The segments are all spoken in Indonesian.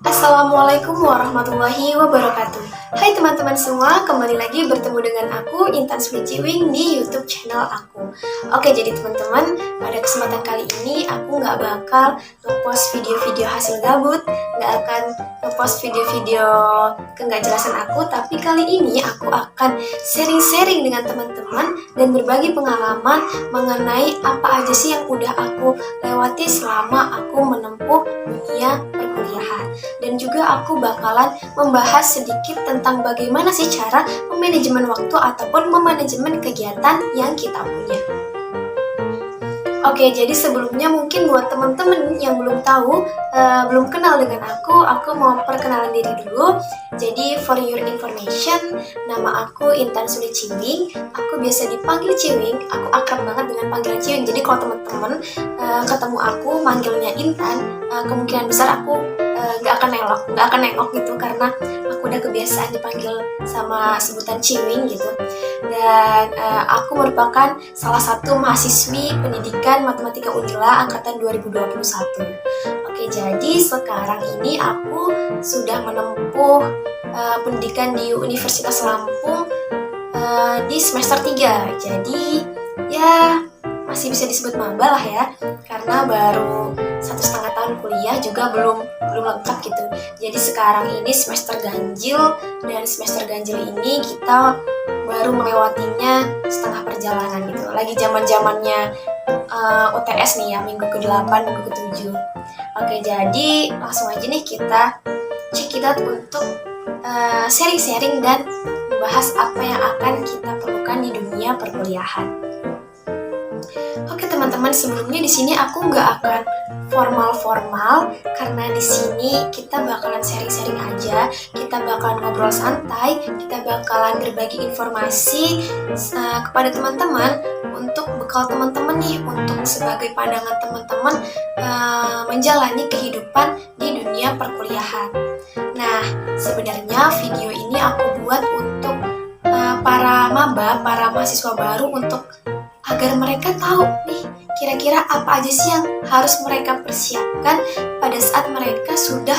Assalamualaikum warahmatullahi wabarakatuh. Hai teman-teman semua, kembali lagi bertemu dengan aku Intan Switchiwing di YouTube channel aku. Oke, jadi teman-teman, pada kesempatan kali ini aku nggak bakal ngepost video-video hasil gabut, nggak akan ngepost video-video nggak jelasan aku, tapi kali ini aku akan sharing-sharing dengan teman-teman dan berbagi pengalaman mengenai apa aja sih yang udah aku lewati selama aku menempuh dunia perkuliahan. Dan juga aku bakalan membahas sedikit tentang bagaimana sih cara memanajemen waktu ataupun memanajemen kegiatan yang kita punya. Oke, jadi sebelumnya mungkin buat teman-teman yang belum tahu, belum kenal dengan aku mau perkenalan diri dulu. Jadi for your information, nama aku Intan Suli Ciwing. Aku biasa dipanggil Ciwing. Aku akrab banget dengan panggilan Ciwing. Jadi kalau teman-teman ketemu aku manggilnya Intan, kemungkinan besar aku nggak akan nengok gitu, karena aku udah kebiasaan dipanggil sama sebutan Ciwing gitu. Dan aku merupakan salah satu mahasiswi pendidikan Matematika Unila angkatan 2021. Oke, jadi sekarang ini aku sudah menempuh pendidikan di Universitas Lampung di semester 3. Jadi ya masih bisa disebut maba lah ya, karena baru 1,5 tahun kuliah, juga belum lengkap gitu. Jadi sekarang ini semester ganjil, dan semester ganjil ini kita baru melewatinya setengah perjalanan gitu. Lagi zaman-zamannya UTS nih ya, minggu ke-8, minggu ke-7. Oke, jadi langsung aja nih kita check it out untuk sharing-sharing dan membahas apa yang akan kita perlukan di dunia perkuliahan. Oke teman-teman, sebelumnya di sini aku nggak akan formal-formal, karena di sini kita bakalan sharing-sharing aja, kita bakalan ngobrol santai, kita bakalan berbagi informasi kepada teman-teman untuk bekal teman-teman nih, untuk sebagai pandangan teman-teman menjalani kehidupan di dunia perkuliahan. Nah, sebenarnya video ini aku buat untuk para maba, para mahasiswa baru, untuk agar mereka tahu nih kira-kira apa aja sih yang harus mereka persiapkan pada saat mereka sudah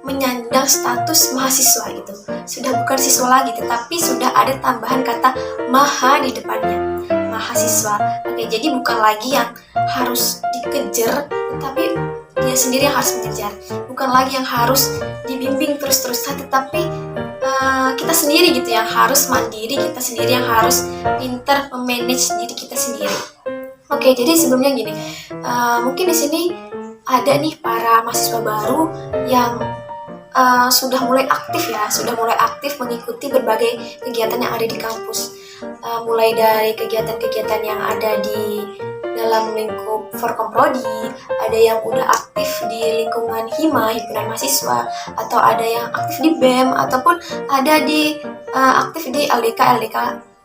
menyandang status mahasiswa gitu. Sudah bukan siswa lagi, tetapi sudah ada tambahan kata maha di depannya, mahasiswa. Oke, jadi bukan lagi yang harus dikejar, tetapi dia sendiri yang harus mengejar. Bukan lagi yang harus dibimbing terus-terusan, tetapi kita sendiri gitu yang harus mandiri, kita sendiri yang harus pintar memanage diri kita sendiri. Oke, jadi sebelumnya gini, mungkin di sini ada nih para mahasiswa baru yang sudah mulai aktif mengikuti berbagai kegiatan yang ada di kampus, mulai dari kegiatan-kegiatan yang ada di dalam lingkup Forkomprodi, ada yang udah aktif di lingkungan himpunan mahasiswa, atau ada yang aktif di BEM, ataupun ada di aktif di LDK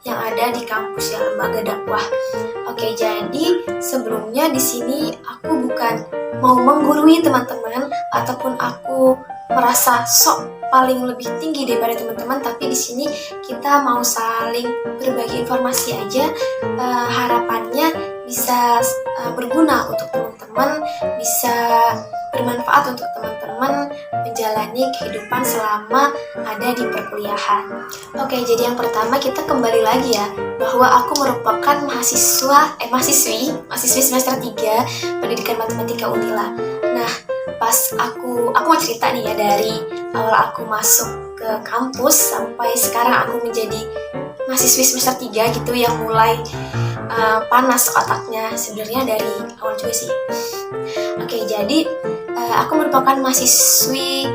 yang ada di kampus ya, lembaga dakwah. Oke, jadi sebelumnya di sini aku bukan mau menggurui teman-teman ataupun aku merasa sok paling lebih tinggi daripada teman-teman, tapi di sini kita mau saling berbagi informasi aja. Harapannya bisa berguna untuk teman-teman, bisa bermanfaat untuk teman-teman menjalani kehidupan selama ada di perkuliahan. Oke, jadi yang pertama kita kembali lagi ya, bahwa aku merupakan mahasiswi semester 3 pendidikan Matematika Unila. Nah, pas aku mau cerita nih ya, dari awal aku masuk ke kampus sampai sekarang aku menjadi mahasiswi semester 3 gitu, yang mulai panas otaknya sebenarnya dari awal juga sih. Oke, jadi aku merupakan mahasiswi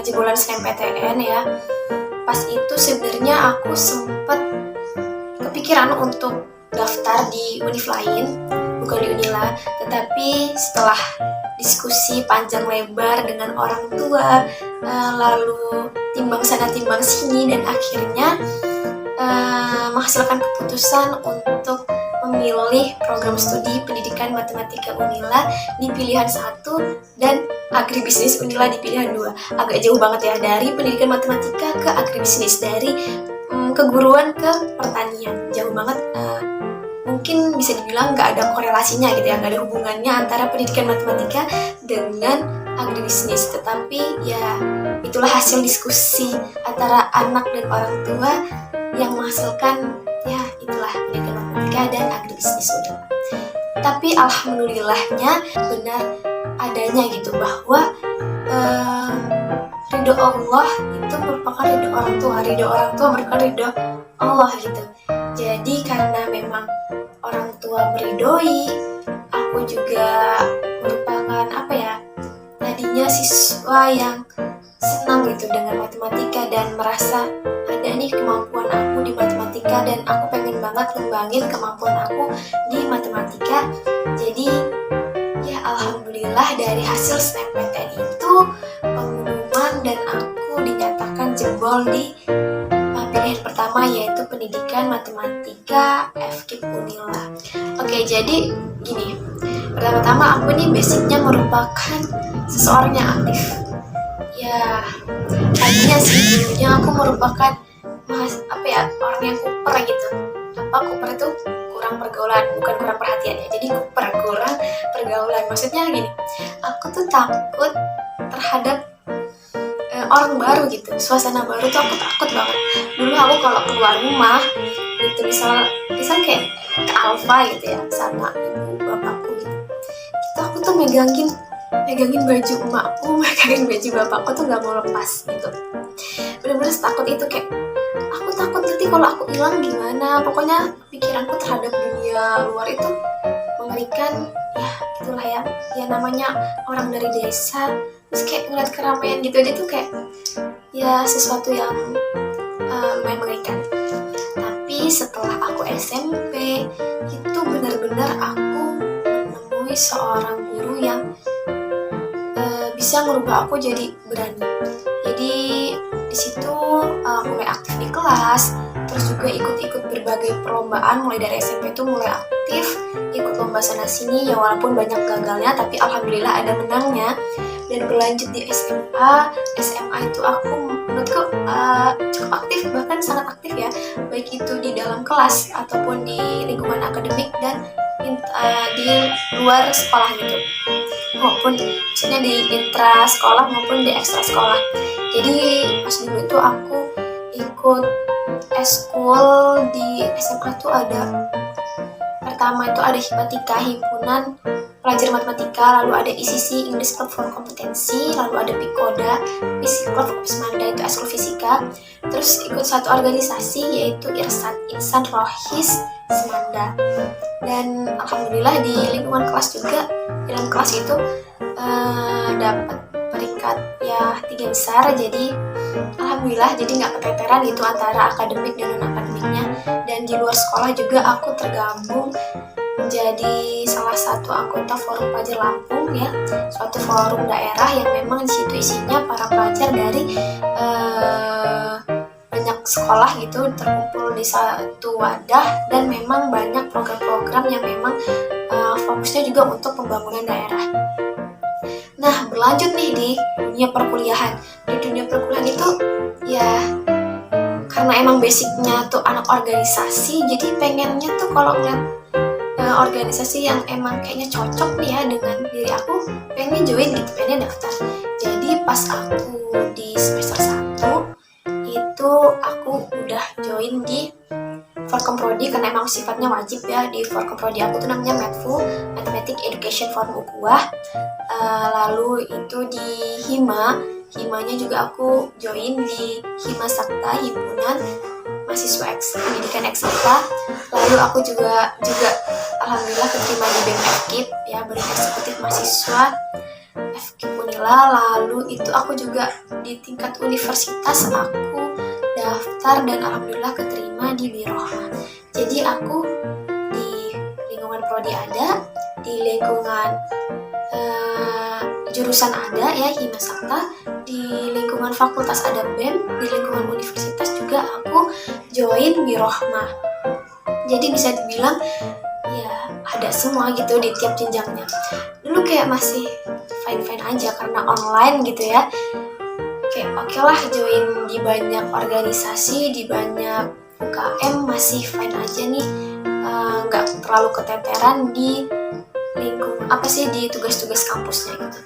jebolan SNMPTN ya. Pas itu sebenarnya aku sempat kepikiran untuk daftar di univ lain, bukan di Unila, tetapi setelah diskusi panjang lebar dengan orang tua, lalu timbang sana timbang sini, dan akhirnya menghasilkan keputusan untuk memilih program studi pendidikan Matematika Unila di pilihan 1 dan agribisnis Unila di pilihan 2. Agak jauh banget ya, dari pendidikan matematika ke agribisnis, dari keguruan ke pertanian, jauh banget. Mungkin bisa dibilang nggak ada korelasinya gitu ya, nggak ada hubungannya antara pendidikan matematika dengan agribisnis, tetapi ya itulah hasil diskusi antara anak dan orang tua yang menghasilkan ya itulah pendidikan matematika dan agribisnis udah. Tapi alhamdulillahnya benar adanya gitu bahwa ridho Allah itu merupakan ridho orang tua merupakan ridho Allah gitu. Jadi karena memang orang tua meridhoi, aku juga merupakan tadinya siswa yang senang gitu dengan matematika dan merasa ada nih kemampuan aku di matematika dan aku pengen banget ngembangin kemampuan aku di matematika. Jadi ya alhamdulillah dari hasil SNMPTN itu pengumuman dan aku dinyatakan jebol di pilihan pertama, yaitu pendidikan matematika FKIP Unila. Oke, jadi gini, pertama-tama aku nih basicnya merupakan seseorang yang aktif. Ya, tadinya sih dulunya aku merupakan orang yang kuper gitu. Kuper itu kurang pergaulan, bukan kurang perhatian ya. Jadi kuper, kurang pergaulan. Maksudnya gini, aku tuh takut terhadap orang baru gitu, suasana baru tuh aku takut banget. Dulu aku kalau keluar rumah gitu, misal kayak ke Alfa gitu ya sama ibu bapakku gitu, aku tuh megangin baju emakku, megangin baju bapakku tuh nggak mau lepas gitu. Bener-bener takut itu, kayak aku takut nanti kalau aku hilang gimana. Pokoknya pikiranku terhadap dunia luar itu mengerikan ya, itulah ya namanya orang dari desa. Terus kayak ngeliat keramaian gitu aja tuh kayak ya sesuatu yang lumayan mengerikan. Tapi setelah aku SMP itu benar-benar aku menemui seorang guru yang bisa merubah aku jadi berani. Jadi di situ mulai aktif di kelas, terus juga ikut-ikut berbagai perlombaan. Mulai dari SMP itu mulai aktif ikut lomba sana sini ya, walaupun banyak gagalnya tapi alhamdulillah ada menangnya. Dan berlanjut di SMA itu aku menurutku cukup aktif, bahkan sangat aktif ya, baik itu di dalam kelas ataupun di lingkungan akademik dan di luar sekolah gitu, maupun maksudnya di intra sekolah maupun di ekstra sekolah. Jadi pas dulu itu aku ikut eskul di SMA tuh ada, pertama itu ada Himatika, himpunan pelajar matematika, lalu ada ICC, English Club for Kompetensi, lalu ada PIKODA, Physics Club of Semanda, itu eskul fisika. Terus ikut satu organisasi yaitu IRSAT, Insan Rohis Semanda. Dan alhamdulillah di lingkungan kelas juga, dalam kelas itu dapat peringkat ya 3 besar. Jadi alhamdulillah, jadi nggak keteteran gitu antara akademik dan non akademiknya. Dan di luar sekolah juga aku tergabung menjadi salah satu anggota Forum Pelajar Lampung ya, suatu forum daerah yang memang di situ isinya para pelajar dari banyak sekolah gitu terkumpul di satu wadah, dan memang banyak program-program yang memang fokusnya juga untuk pembangunan daerah. Nah, berlanjut nih di dunia perkuliahan. Di dunia perkuliahan itu ya karena emang basicnya tuh anak organisasi, jadi pengennya tuh kalau ngeliat organisasi yang emang kayaknya cocok nih ya dengan diri aku, pengen join gitu, pengen daftar. Jadi pas aku di semester 1 itu aku udah join di Forkom Prodi karena emang sifatnya wajib ya. Di Forkom Prodi aku tuh namanya METFU, Mathematics Education Forum Ukuah. Lalu itu di Himanya juga aku join di Hima Sakta, himpunan mahasiswa pendidikan eksakta. Lalu aku juga alhamdulillah keterima di BEM FKIP ya, Badan Eksekutif Mahasiswa FKIP Unila. Lalu itu aku juga di tingkat universitas aku daftar dan alhamdulillah keterima di Birohma. Jadi aku di lingkungan prodi ada, di lingkungan jurusan ada ya Hima Sakta, di lingkungan fakultas ada BEM, di lingkungan universitas juga aku join Birohma. Jadi bisa dibilang ya ada semua gitu di tiap jenjangnya. Dulu kayak masih fine-fine aja karena online gitu ya. Kayak oke lah join di banyak organisasi, di banyak UKM masih fine aja nih. Nggak terlalu keteteran di lingkungan di tugas-tugas kampusnya gitu.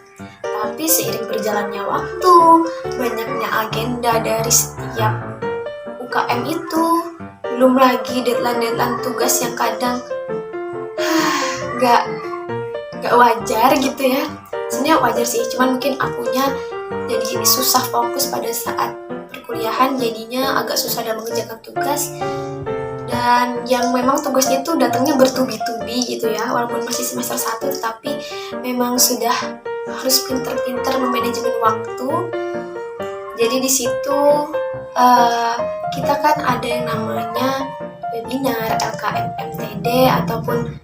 Tapi seiring berjalannya waktu, banyaknya agenda dari setiap UKM itu, belum lagi deadline tugas yang kadang gak wajar gitu ya. Sebenarnya wajar sih, cuman mungkin akunya jadi susah fokus pada saat perkuliahan, jadinya agak susah dalam mengerjakan tugas. Dan yang memang tugasnya itu datangnya bertubi-tubi gitu ya, walaupun masih semester 1, tetapi memang sudah harus pintar-pintar memanajemen waktu. Jadi di situ kita kan ada yang namanya webinar, LKM MTD, ataupun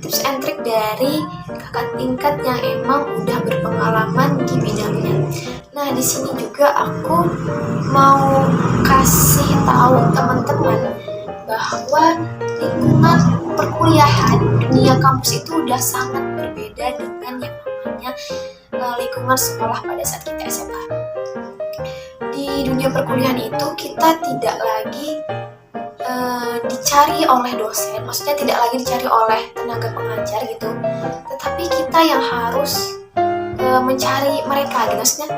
tips and trick dari kakak tingkat yang emang udah berpengalaman di bidangnya. Nah, di sini juga aku mau kasih tahu teman-teman bahwa lingkungan perkuliahan dunia kampus itu udah sangat berbeda dengan yang namanya lingkungan sekolah pada saat kita SMA. Di dunia perkuliahan itu kita tidak lagi dicari oleh dosen, maksudnya tidak lagi dicari oleh tenaga pengajar gitu, tetapi kita yang harus mencari mereka gitu. Maksudnya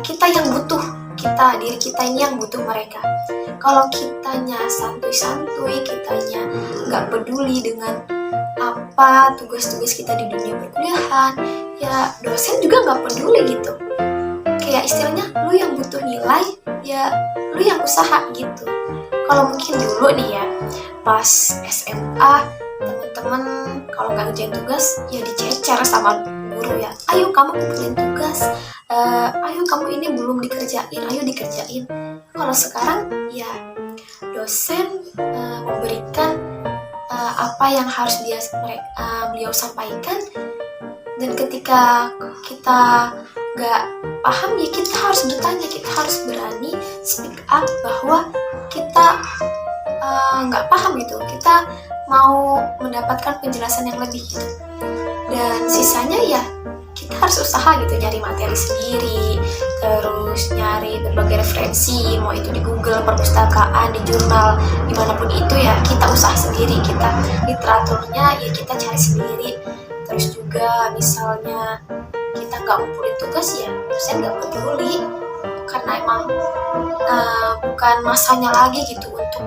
kita yang butuh, diri kita ini yang butuh mereka. Kalau kitanya santuy-santuy, kitanya nggak peduli dengan apa tugas-tugas kita di dunia perkuliahan, ya dosen juga nggak peduli gitu. Kayak istilahnya lu yang butuh nilai, ya lu yang usaha gitu. Kalau mungkin dulu nih ya, pas SMA, teman-teman kalau nggak ngerjain tugas, ya dicecer sama guru ya. Ayo kamu kumpulin tugas, ayo kamu ini belum dikerjain, ayo dikerjain. Kalau sekarang ya dosen memberikan apa yang harus beliau sampaikan, dan ketika kita nggak paham ya kita harus bertanya, kita harus berani speak up bahwa kita nggak paham gitu, kita mau mendapatkan penjelasan yang lebih gitu. Dan sisanya ya kita harus usaha gitu, nyari materi sendiri, terus nyari berbagai referensi, mau itu di Google, perpustakaan, di jurnal, dimanapun itu ya kita usaha sendiri, kita literaturnya ya kita cari sendiri. Terus juga misalnya kita nggak ngumpulin tugas ya dosen nggak peduli, karena emang bukan masanya lagi gitu untuk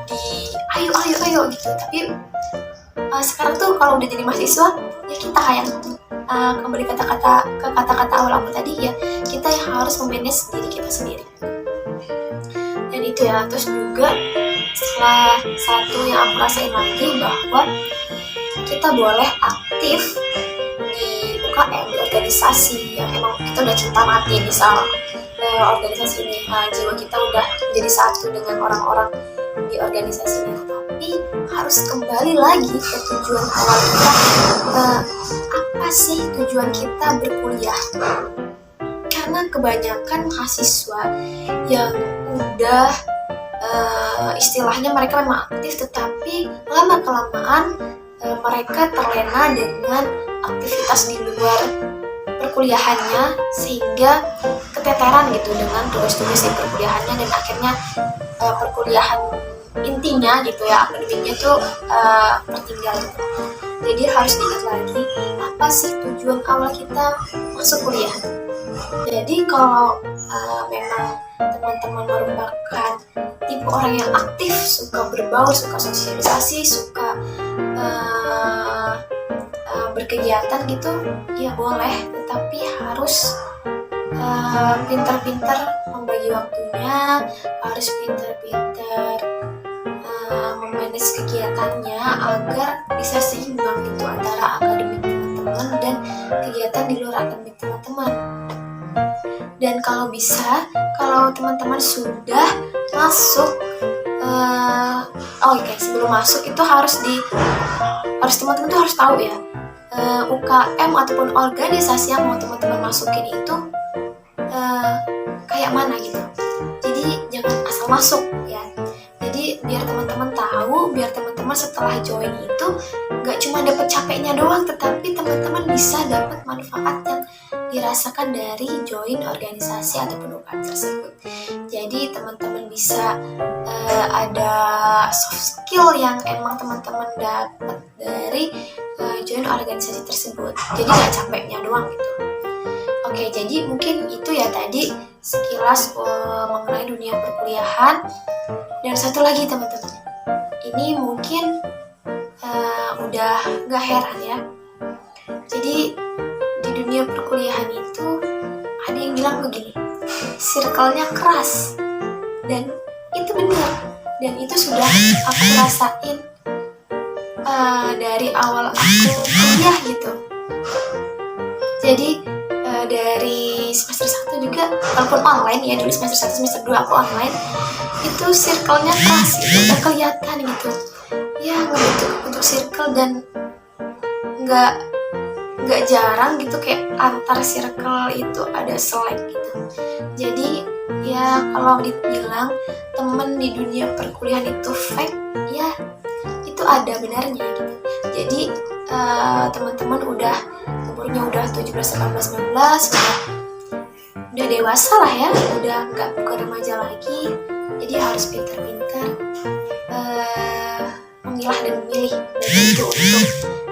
di ayo gitu. Tapi sekarang tuh kalau udah jadi mahasiswa ya kita yang kembali ke kata-kata awal aku tadi ya, kita yang harus memanage diri kita sendiri. Dan itu ya, terus juga salah satu yang aku rasain lagi bahwa kita boleh aktif di UKM, di organisasi yang emang kita udah cinta mati, misal organisasi ini jiwa kita udah jadi satu dengan orang-orang di organisasi ini, tapi harus kembali lagi ke tujuan awal kita. Apa sih tujuan kita berkuliah? Karena kebanyakan mahasiswa yang udah istilahnya mereka memang aktif, tetapi lama-kelamaan mereka terlena dengan aktivitas di luar perkuliahannya, sehingga keteteran gitu dengan tugas-tugas di perkuliahannya, dan akhirnya perkuliahan intinya gitu ya, akademiknya tuh tertinggal gitu. Jadi harus diingat lagi apa sih tujuan awal kita masuk kuliah. Jadi kalau memang teman-teman merupakan tipe orang yang aktif, suka berbaur, suka sosialisasi, suka berkegiatan gitu, ya boleh, tetapi harus pintar-pintar membagi waktunya, harus pintar-pintar memanage kegiatannya agar bisa seimbang gitu antara akademik teman-teman dan kegiatan di luar akademik teman-teman. Dan kalau bisa, kalau teman-teman sudah masuk, sebelum masuk itu harus teman-teman tuh harus tahu ya, UKM ataupun organisasi yang mau teman-teman masukin itu kayak mana gitu. Jadi jangan asal masuk ya. Jadi Jadi biar teman-teman tahu, biar teman-teman setelah join itu nggak cuma dapat capeknya doang, tetapi teman-teman bisa dapat manfaat yang dirasakan dari join organisasi ataupun UKM tersebut. Jadi teman-teman bisa ada soft skill yang emang teman-teman dapat dari join organisasi tersebut. Jadi nggak capeknya doang gitu. Oke, jadi mungkin itu ya tadi sekilas mengenai dunia perkuliahan. Dan satu lagi teman-teman, ini mungkin udah gak heran ya. Jadi di dunia perkuliahan itu ada yang bilang begini, circle-nya keras. Dan itu benar. Dan itu sudah aku rasain dari awal aku kuliah gitu. Jadi dari semester 1 juga, walaupun online ya, dulu semester 1, semester 2 aku online, itu circle-nya keras gitu, udah kelihatan gitu ya, ngebentuk circle. Dan nggak jarang gitu kayak antar circle itu ada selek gitu. Jadi ya kalau dibilang temen di dunia perkuliahan itu fake, ya itu ada benarnya gitu. Jadi teman-teman umurnya udah 17, 18, 19, udah dewasa lah ya, udah nggak bukan remaja lagi. Jadi harus pintar-pintar memilah dan memilih, baik itu untuk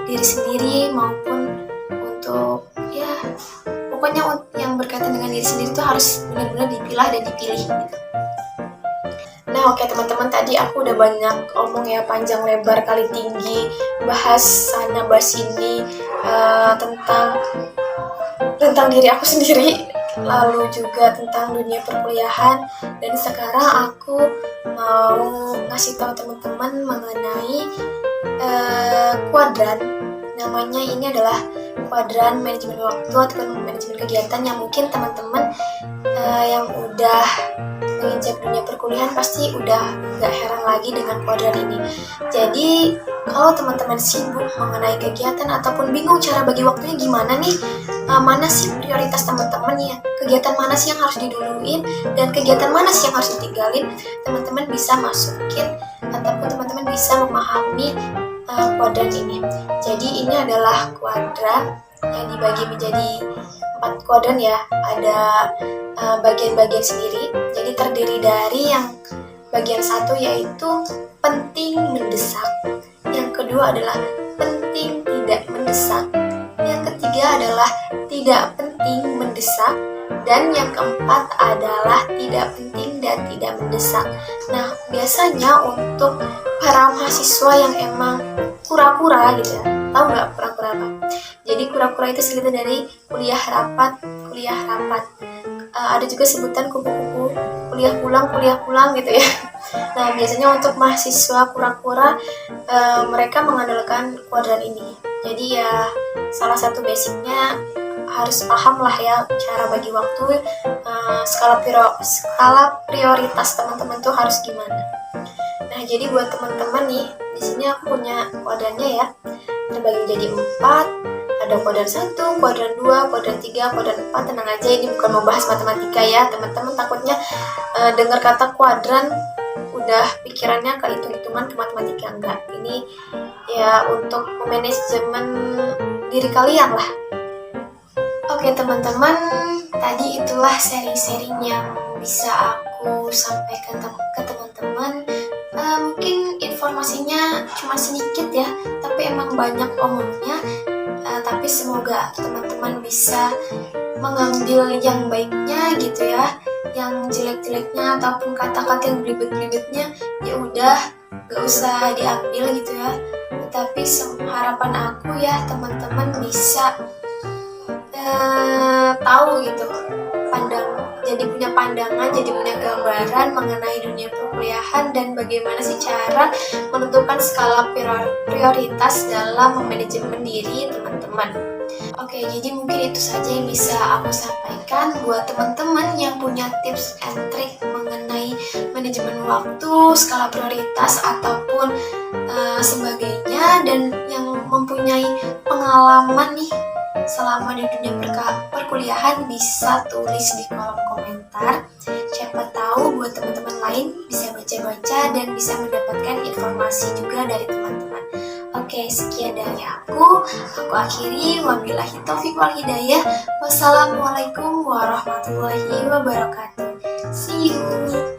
diri sendiri maupun untuk ya pokoknya yang berkaitan dengan diri sendiri itu harus benar-benar dipilah dan dipilih gitu. Nah oke teman-teman, tadi aku udah banyak omong ya, panjang lebar kali tinggi, bahas sana bahas sini tentang diri aku sendiri, lalu juga tentang dunia perkuliahan. Dan sekarang aku mau ngasih tahu teman-teman mengenai kuadran. Namanya ini adalah kuadran manajemen waktu ataupun manajemen kegiatan, yang mungkin teman-teman yang udah menginjak dunia perkuliahan pasti udah gak heran lagi dengan kuadran ini. Jadi kalau teman-teman sibuk mengenai kegiatan ataupun bingung cara bagi waktunya gimana nih, mana sih prioritas teman-teman ya, kegiatan mana sih yang harus diduluin dan kegiatan mana sih yang harus ditinggalin, teman-teman bisa masukin ataupun teman-teman bisa memahami kuadran ini. Jadi ini adalah kuadran yang dibagi menjadi 4 kuadran ya, ada bagian-bagian sendiri. Jadi terdiri dari yang bagian 1 yaitu penting mendesak, yang kedua adalah penting tidak mendesak, yang ketiga adalah tidak penting mendesak, dan yang keempat adalah tidak penting dan tidak mendesak. Nah biasanya untuk para mahasiswa yang emang kura-kura gitu ya, tahu nggak kura-kura apa? Jadi kura-kura itu singkatan dari kuliah rapat. Ada juga sebutan kupu-kupu, kuliah pulang gitu ya. Nah biasanya untuk mahasiswa kura-kura mereka mengandalkan kuadran ini. Jadi ya salah satu basicnya harus paham lah ya cara bagi waktu, skala prioritas teman-teman tuh harus gimana. Nah jadi buat teman-teman nih, di sini aku punya kuadrannya ya, terbagi menjadi 4. Ada kuadran 1, kuadran 2, kuadran 3, kuadran 4. Tenang aja, ini bukan membahas matematika ya. Teman-teman takutnya dengar kata kuadran udah pikirannya ke hitung-hitungan, ke matematika. Enggak, ini ya untuk manajemen diri kalian lah. Oke teman-teman, tadi itulah seri-seri yang bisa aku sampaikan ke teman-teman. Mungkin informasinya cuma sedikit ya, tapi emang banyak omongnya. Tapi semoga teman-teman bisa mengambil yang baiknya gitu ya, yang jelek-jeleknya ataupun kata-kata yang belibet-belibetnya ya udah gak usah diambil gitu ya. Tapi harapan aku ya teman-teman bisa tahu gitu, jadi punya pandangan, jadi punya gambaran mengenai dunia perkuliahan dan bagaimana sih cara menentukan skala prioritas dalam memanajemen diri teman-teman. Oke, jadi mungkin itu saja yang bisa aku sampaikan buat teman-teman yang punya tips and trick mengenai manajemen waktu, skala prioritas ataupun sebagainya, dan yang mempunyai pengalaman nih selama di dunia perkuliahan bisa tulis di kolom komentar. Siapa tahu tahu buat teman-teman lain bisa baca-baca dan bisa mendapatkan informasi juga dari teman-teman. Oke, sekian dari aku akhiri. Wabillahi taufiq wal hidayah. Wassalamualaikum warahmatullahi wabarakatuh. See you.